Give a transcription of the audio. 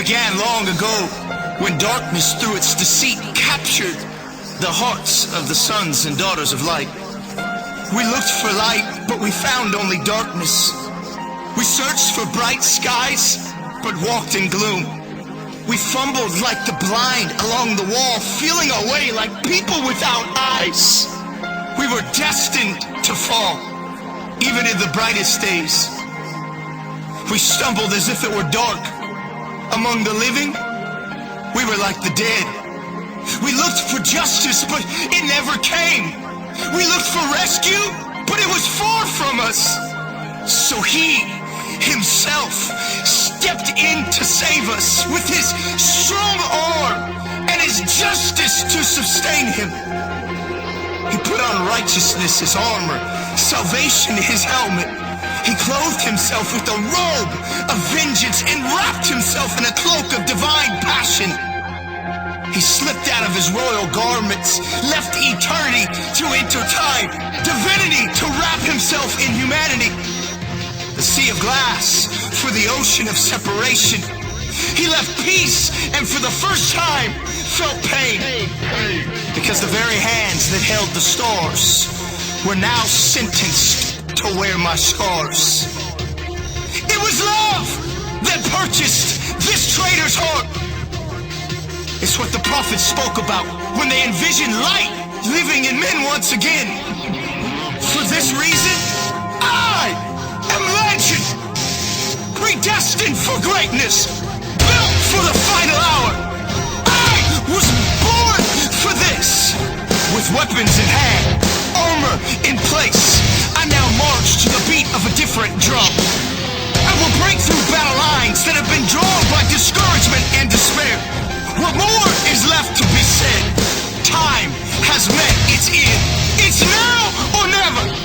began long ago, when darkness through its deceit captured the hearts of the sons and daughters of light. We looked for light, but we found only darkness. We searched for bright skies, but walked in gloom. We fumbled like the blind along the wall, feeling our way like people without eyes. We were destined to fall, even in the brightest days. We stumbled as if it were dark. Among the living, we were like the dead. We looked for justice, but it never came. We looked for rescue, but it was far from us. So he himself stepped in to save us with his strong arm and his justice to sustain him. He put on righteousness his armor, salvation his helmet. He clothed himself with a robe of vengeance and wrapped himself in a cloak of divine passion. He slipped out of his royal garments, left eternity to enter time, divinity to wrap himself in humanity. The sea of glass for the ocean of separation. He left peace and for the first time felt pain. Because the very hands that held the stars were now sentenced to wear my scars. It was love that purchased this traitor's heart. It's what the prophets spoke about when they envisioned light living in men once again. For this reason, I am legend, predestined for greatness, built for the final hour. I was born for this, with weapons in hand, armor in place. I now march to the beat of a different drum. I will break through battle lines that have been drawn by discouragement and despair. What more is left to be said? Time has met its end. It's now or never.